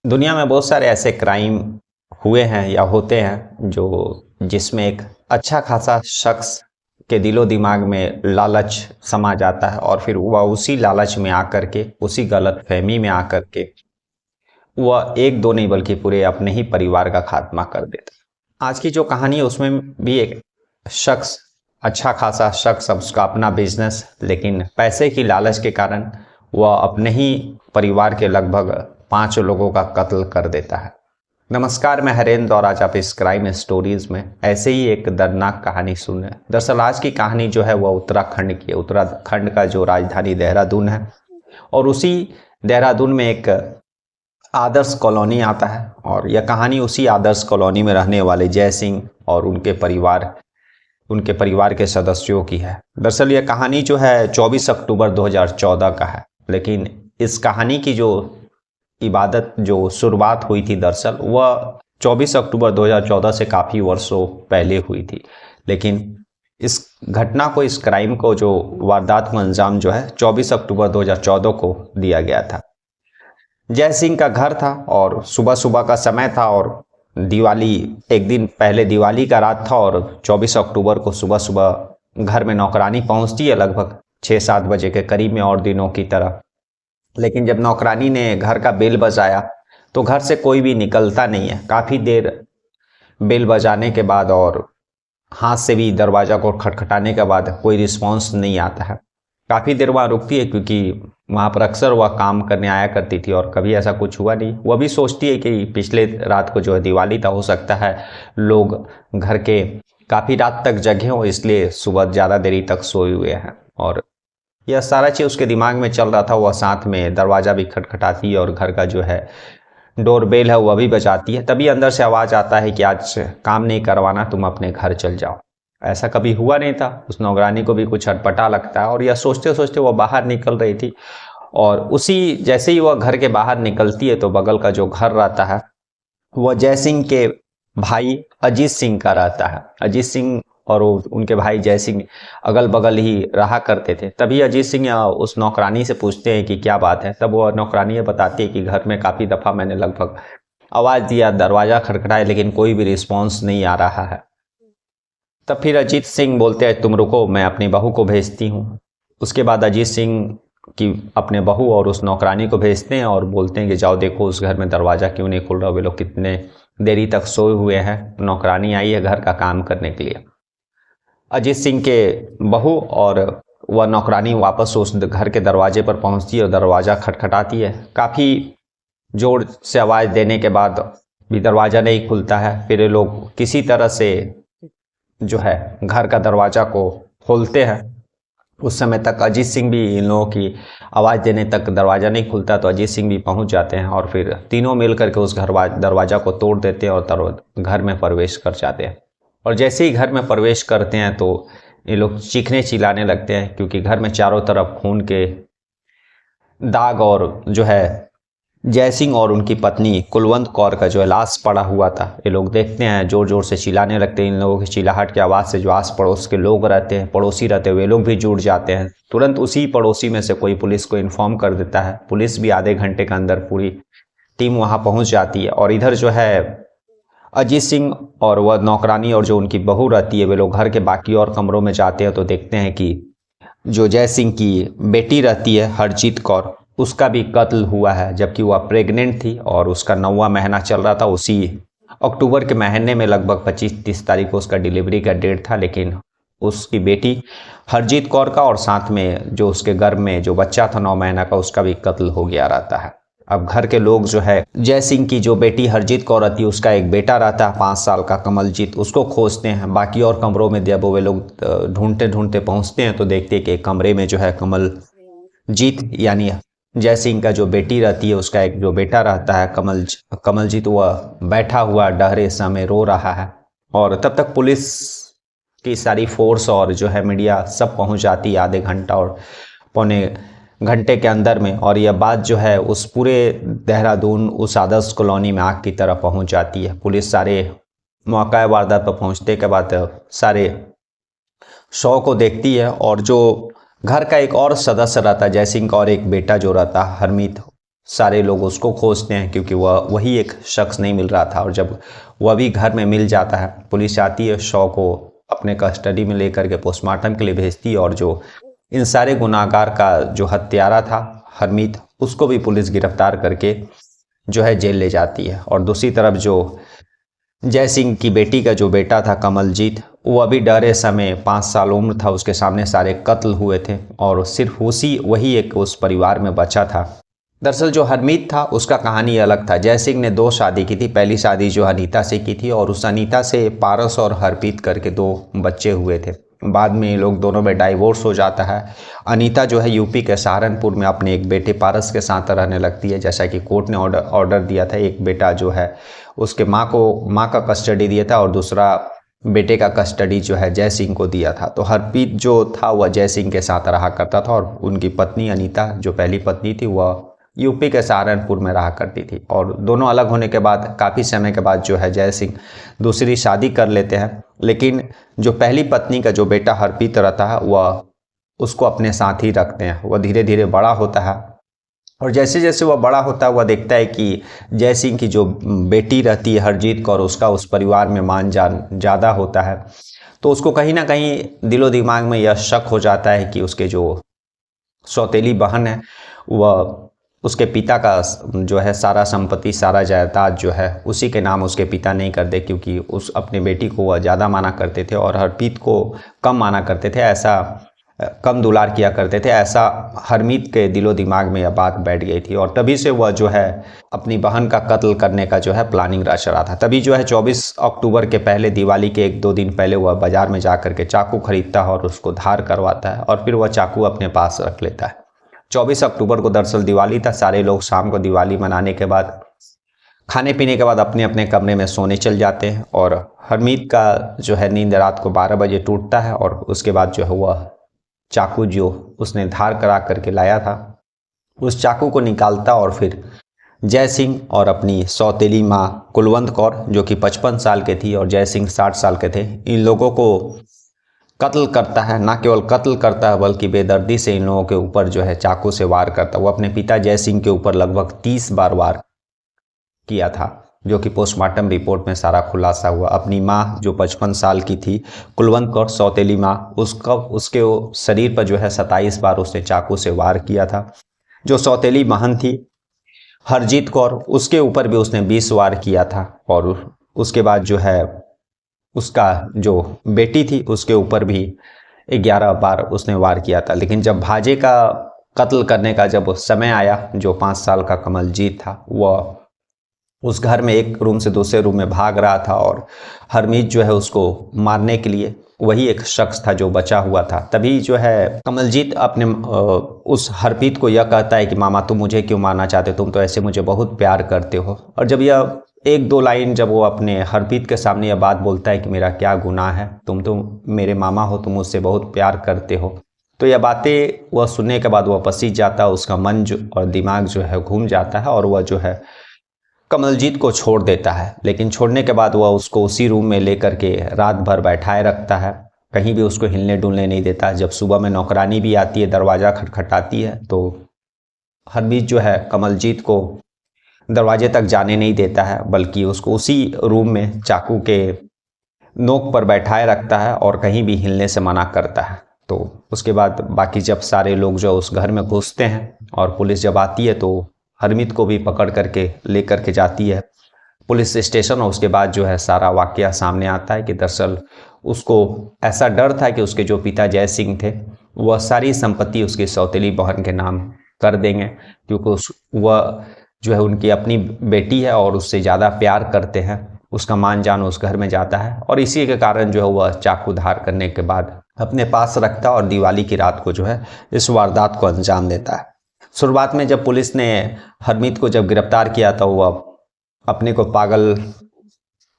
दुनिया में बहुत सारे ऐसे क्राइम हुए हैं या होते हैं जो जिसमें एक अच्छा खासा शख्स के दिलो दिमाग में लालच समा जाता है और फिर वह उसी लालच में आकर के उसी गलत फहमी में आकर के वह एक दो नहीं बल्कि पूरे अपने ही परिवार का खात्मा कर देता है। आज की जो कहानी है उसमें भी एक शख्स, अच्छा खासा शख्स, अब उसका अपना बिजनेस, लेकिन पैसे की लालच के कारण वह अपने ही परिवार के लगभग 5 लोगों का कत्ल कर देता है। नमस्कार, मैं हरेंद्र और आज आप इस क्राइम स्टोरीज में ऐसे ही एक दर्दनाक कहानी सुन रहे हैं। दरअसल आज की कहानी जो है वह उत्तराखंड की है। उत्तराखंड का जो राजधानी देहरादून है और उसी देहरादून में एक आदर्श कॉलोनी आता है और यह कहानी उसी आदर्श कॉलोनी में रहने वाले जय सिंह और उनके परिवार के सदस्यों की है। दरअसल यह कहानी जो है 24 अक्टूबर 2014 का है, लेकिन इस कहानी की जो शुरुआत हुई थी दरअसल वह 24 अक्टूबर 2014 से काफ़ी वर्षों पहले हुई थी। लेकिन इस घटना को, इस क्राइम को, जो वारदात को अंजाम जो है 24 अक्टूबर 2014 को दिया गया था। जय सिंह का घर था और सुबह सुबह का समय था और दिवाली, एक दिन पहले दिवाली का रात था और 24 अक्टूबर को सुबह सुबह घर में नौकरानी पहुंचती है लगभग 6-7 बजे के करीब में और दिनों की तरह। लेकिन जब नौकरानी ने घर का बेल बजाया तो घर से कोई भी निकलता नहीं है। काफ़ी देर बेल बजाने के बाद और हाथ से भी दरवाज़ा को खटखटाने के बाद कोई रिस्पॉन्स नहीं आता है। काफ़ी देर वहाँ रुकती है क्योंकि वहाँ पर अक्सर वह काम करने आया करती थी और कभी ऐसा कुछ हुआ नहीं। वह भी सोचती है कि पिछले रात को जो है दिवाली था, हो सकता है लोग घर के काफ़ी रात तक जगे हों, इसलिए सुबह ज़्यादा देरी तक सोए हुए हैं। और यह सारा चीज़ उसके दिमाग में चल रहा था। वह साथ में दरवाज़ा भी खटखटाती है और घर का जो है डोरबेल है वह भी बजाती है। तभी अंदर से आवाज़ आता है कि आज काम नहीं करवाना, तुम अपने घर चल जाओ। ऐसा कभी हुआ नहीं था। उस नौकरानी को भी कुछ अटपटा लगता है और यह सोचते सोचते वह बाहर निकल रही थी और उसी जैसे ही वह घर के बाहर निकलती है तो बगल का जो घर रहता है वह जय सिंह के भाई अजीत सिंह का रहता है। अजीत सिंह और उनके भाई जय सिंह अगल बगल ही रहा करते थे। तभी अजीत सिंह उस नौकरानी से पूछते हैं कि क्या बात है। तब वह नौकरानी ये बताती है कि घर में काफ़ी दफ़ा मैंने लगभग आवाज़ दिया, दरवाज़ा खटखटाया, लेकिन कोई भी रिस्पॉन्स नहीं आ रहा है। तब फिर अजीत सिंह बोलते हैं तुम रुको, मैं अपनी बहू को भेजती हूँ। उसके बाद अजीत सिंह की अपने बहू और उस नौकरानी को भेजते हैं और बोलते हैं कि जाओ देखो उस घर में दरवाज़ा क्यों नहीं खुल रहा, वे लोग कितने देरी तक सोए हुए हैं। नौकरानी आई है घर का काम करने के लिए। अजीत सिंह के बहू और वह नौकरानी वापस उस घर के दरवाजे पर पहुंचती है और दरवाज़ा खटखटाती है। काफ़ी जोर से आवाज़ देने के बाद भी दरवाज़ा नहीं खुलता है। फिर ये लोग किसी तरह से जो है घर का दरवाज़ा को खोलते हैं। उस समय तक अजीत सिंह भी, इन लोगों की आवाज़ देने तक दरवाज़ा नहीं खुलता तो अजीत सिंह भी पहुंच जाते हैं और फिर तीनों मिल करके उस दरवाज़ा को तोड़ देते हैं और घर में प्रवेश कर जाते हैं। और जैसे ही घर में प्रवेश करते हैं तो ये लोग चीखने चिल्लाने लगते हैं क्योंकि घर में चारों तरफ खून के दाग और जो है जय सिंह और उनकी पत्नी कुलवंत कौर का जो है लाश पड़ा हुआ था। ये लोग देखते हैं, जोर जोर से चिल्लाने लगते हैं। इन लोगों की चिल्लाहट की आवाज़ से जो आस पड़ोस के लोग रहते हैं, पड़ोसी रहते हैं, वे लोग भी जुट जाते हैं। तुरंत उसी पड़ोसी में से कोई पुलिस को इन्फॉर्म कर देता है। पुलिस भी आधे घंटे के अंदर पूरी टीम वहाँ पहुँच जाती है और इधर जो है अजीत सिंह और वह नौकरानी और जो उनकी बहू रहती है वे लोग घर के बाकी और कमरों में जाते हैं तो देखते हैं कि जो जय सिंह की बेटी रहती है हरजीत कौर, उसका भी कत्ल हुआ है, जबकि वह प्रेग्नेंट थी और उसका 9वां महीना चल रहा था। उसी अक्टूबर के महीने में लगभग 25-30 तारीख को उसका डिलीवरी का डेट था। लेकिन उसकी बेटी हरजीत कौर का और साथ में जो उसके गर्भ में जो बच्चा था 9 महीना का, उसका भी कत्ल हो गया रहता है। अब घर के लोग जो है जय सिंह की जो बेटी हरजीत कौर रहती है उसका एक बेटा रहता है 5 साल का कमलजीत, उसको खोजते हैं। बाकी और कमरों में जब वे लोग ढूंढते ढूंढते पहुंचते हैं तो देखते हैं कि एक कमरे में जो है कमलजीत यानी जय सिंह का जो बेटी रहती है उसका एक जो बेटा रहता है कमलजीत, वह बैठा हुआ डहरे समय रो रहा है। और तब तक पुलिस की सारी फोर्स और जो है मीडिया सब पहुंच जाती है आधे घंटा और पौने घंटे के अंदर में। और यह बात जो है उस पूरे देहरादून उस आदर्श कॉलोनी में आग की तरह पहुंच जाती है। पुलिस सारे मौका वारदात पर पहुंचने के बाद सारे शव को देखती है और जो घर का एक और सदस्य रहता है जय सिंह का और एक बेटा जो रहता है हरमीत, सारे लोग उसको खोजते हैं क्योंकि वही एक शख्स नहीं मिल रहा था। और जब वह भी घर में मिल जाता है, पुलिस आती है, शव को अपने कस्टडी में लेकर के पोस्टमार्टम के लिए भेजती है। और जो इन सारे गुनाहगार का जो हत्यारा था हरमीत, उसको भी पुलिस गिरफ्तार करके जो है जेल ले जाती है। और दूसरी तरफ जो जय सिंह की बेटी का जो बेटा था कमलजीत, वो अभी डरे समय 5 साल उम्र था, उसके सामने सारे कत्ल हुए थे और सिर्फ वही एक उस परिवार में बचा था। दरअसल जो हरमीत था उसका कहानी अलग था। जय सिंह ने 2 शादी की थी। पहली शादी जो अनीता से की थी और उस अनीता से पारस और हरप्रीत करके 2 बच्चे हुए थे। बाद में ये लोग दोनों में डाइवोर्स हो जाता है। अनीता जो है यूपी के सहारनपुर में अपने एक बेटे पारस के साथ रहने लगती है, जैसा कि कोर्ट ने ऑर्डर दिया था। एक बेटा जो है उसके माँ का कस्टडी दिया था और दूसरा बेटे का कस्टडी जो है जय सिंह को दिया था। तो हरप्रीत जो था वह जय सिंह के साथ रहा करता था और उनकी पत्नी अनीता जो पहली पत्नी थी वह यूपी के सहारनपुर में रहा करती थी। और दोनों अलग होने के बाद काफ़ी समय के बाद जो है जय सिंह दूसरी शादी कर लेते हैं, लेकिन जो पहली पत्नी का जो बेटा हरप्रीत रहता है वह उसको अपने साथ ही रखते हैं। वह धीरे धीरे बड़ा होता है और जैसे जैसे वह बड़ा होता है वह देखता है कि जय सिंह की जो बेटी रहती है हरजीत कौर, उसका उस परिवार में मान जान ज़्यादा होता है। तो उसको कहीं ना कहीं दिलो दिमाग में यह शक हो जाता है कि उसके जो सौतेली बहन है वह उसके पिता का जो है सारा संपत्ति, सारा जायदाद जो है उसी के नाम उसके पिता नहीं कर दे, क्योंकि उस अपने बेटी को वह ज़्यादा माना करते थे और हरप्रीत को कम माना करते थे, ऐसा कम दुलार किया करते थे। ऐसा हरमीत के दिलो दिमाग में यह बात बैठ गई थी और तभी से वह जो है अपनी बहन का कत्ल करने का जो है प्लानिंग रच रहा था। तभी जो है 24 अक्टूबर के पहले, दिवाली के 1-2 दिन पहले वह बाजार में जा कर के चाकू खरीदता है और उसको धार करवाता है और फिर वह चाकू अपने पास रख लेता है। 24 अक्टूबर को दरअसल दिवाली था। सारे लोग शाम को दिवाली मनाने के बाद, खाने पीने के बाद अपने अपने कमरे में सोने चल जाते हैं और हरमीत का जो है नींद रात को 12 बजे टूटता है और उसके बाद जो है वह चाकू जो उसने धार करा करके लाया था उस चाकू को निकालता और फिर जय सिंह और अपनी सौतेली माँ कुलवंत कौर जो कि 55 साल के थी और जय सिंह 60 साल के थे, इन लोगों को कत्ल करता है। ना केवल कत्ल करता है बल्कि बेदर्दी से इन लोगों के ऊपर जो है चाकू से वार करता है। वो अपने पिता जय सिंह के ऊपर लगभग 30 बार वार किया था, जो कि पोस्टमार्टम रिपोर्ट में सारा खुलासा हुआ। अपनी माँ जो 55 साल की थी, कुलवंत कौर सौतेली माँ, उसके शरीर पर जो है 27 बार उसने चाकू से वार किया था। जो सौतेली बहन थी हरजीत कौर, उसके ऊपर भी उसने 20 वार किया था और उसके बाद जो है उसका जो बेटी थी उसके ऊपर भी 11 बार उसने वार किया था। लेकिन जब भाजे का कत्ल करने का जब समय आया, जो 5 साल का कमलजीत था, वह उस घर में एक रूम से दूसरे रूम में भाग रहा था और हरमीत जो है उसको मारने के लिए वही एक शख्स था जो बचा हुआ था। तभी जो है कमलजीत अपने उस हरप्रीत को यह कहता है कि मामा तुम मुझे क्यों मारना चाहते हो, तुम तो ऐसे मुझे बहुत प्यार करते हो। और जब यह 1-2 लाइन जब वो अपने हरप्रीत के सामने यह बात बोलता है कि मेरा क्या गुनाह है, तुम तो मेरे मामा हो, तुम मुझसे बहुत प्यार करते हो, तो यह बातें वह सुनने के बाद वह पसीज जाता है, उसका मन और दिमाग जो है घूम जाता है और वह जो है कमलजीत को छोड़ देता है। लेकिन छोड़ने के बाद वह उसको उसी रूम में लेकर के रात भर बैठाए रखता है, कहीं भी उसको हिलने डुलने नहीं देता। जब सुबह में नौकरानी भी आती है, दरवाज़ा खटखटाती है, तो हरमीत जो है कमलजीत को दरवाजे तक जाने नहीं देता है, बल्कि उसको उसी रूम में चाकू के नोक पर बैठाए रखता है और कहीं भी हिलने से मना करता है। तो उसके बाद बाकी जब सारे लोग जो उस घर में घुसते हैं और पुलिस जब आती है तो हरमीत को भी पकड़ करके ले करके जाती है पुलिस स्टेशन। और उसके बाद जो है सारा वाकया सामने आता है कि दरअसल उसको ऐसा डर था कि उसके जो पिता जय सिंह थे वह सारी संपत्ति उसकी सौतेली बहन के नाम कर देंगे, क्योंकि वह जो है उनकी अपनी बेटी है और उससे ज़्यादा प्यार करते हैं। उसका मान जान उस घर में जाता है और इसी के कारण जो है वह चाकू धार करने के बाद अपने पास रखता और दिवाली की रात को जो है इस वारदात को अंजाम देता है। शुरुआत में जब पुलिस ने हरमीत को जब गिरफ्तार किया था, वह अपने को पागल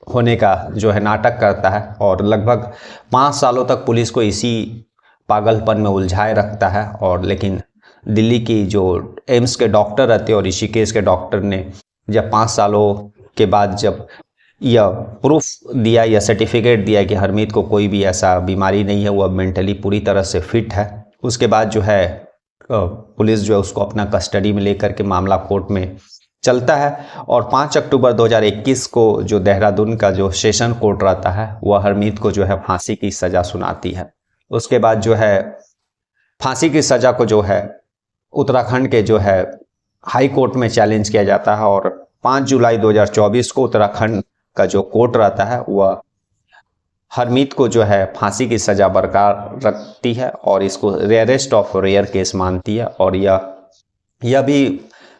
होने का जो है नाटक करता है और लगभग 5 सालों तक पुलिस को इसी पागलपन में उलझाए रखता है। और लेकिन दिल्ली की जो एम्स के डॉक्टर रहते और ऋषिकेश के डॉक्टर ने जब 5 सालों के बाद जब यह प्रूफ दिया, यह सर्टिफिकेट दिया कि हरमीत को कोई भी ऐसा बीमारी नहीं है, वह मेंटली पूरी तरह से फिट है, उसके बाद जो है पुलिस जो है उसको अपना कस्टडी में लेकर के मामला कोर्ट में चलता है और 5 अक्टूबर 2021 को जो देहरादून का जो सेशन कोर्ट रहता है वह हरमीत को जो है फांसी की सज़ा सुनाती है। उसके बाद जो है फांसी की सज़ा को जो है उत्तराखंड के जो है हाई कोर्ट में चैलेंज किया जाता है और 5 जुलाई 2024 को उत्तराखंड का जो कोर्ट रहता है वह हरमीत को जो है फांसी की सज़ा बरकरार रखती है और इसको रेयरेस्ट ऑफ रेयर केस मानती है और यह भी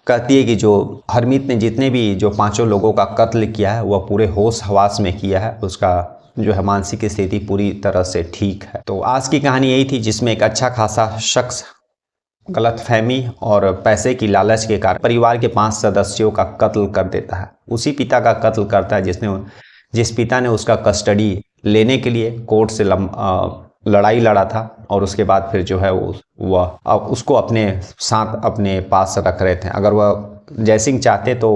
कहती है कि जो हरमीत ने जितने भी जो 5 लोगों का कत्ल किया है वह पूरे होश हवास में किया है, उसका जो है मानसिक स्थिति पूरी तरह से ठीक है। तो आज की कहानी यही थी जिसमें एक अच्छा खासा शख्स गलतफहमी और पैसे की लालच के कारण परिवार के 5 सदस्यों का कत्ल कर देता है। उसी पिता का कत्ल करता है जिस पिता ने उसका कस्टडी लेने के लिए कोर्ट से लड़ाई लड़ा था और उसके बाद फिर जो है वह उसको अपने साथ अपने पास रख रहे थे। अगर वह जयसिंह चाहते तो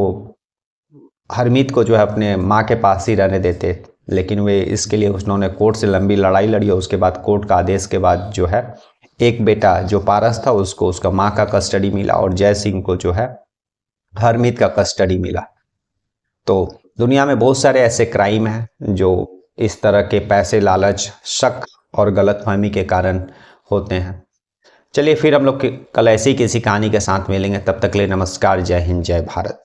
हरमीत को जो है अपने माँ के पास ही रहने देते, लेकिन वे इसके लिए उन्होंने कोर्ट से लंबी लड़ाई लड़ी और उसके बाद कोर्ट का आदेश के बाद जो है एक बेटा जो पारस था उसको उसका माँ का कस्टडी मिला और जयसिंह को जो है हरमीत का कस्टडी मिला। तो दुनिया में बहुत सारे ऐसे क्राइम हैं जो इस तरह के पैसे, लालच, शक और गलतफहमी के कारण होते हैं। चलिए फिर हम लोग कल ऐसी किसी कहानी के साथ मिलेंगे, तब तक के लिए नमस्कार, जय हिंद, जय भारत।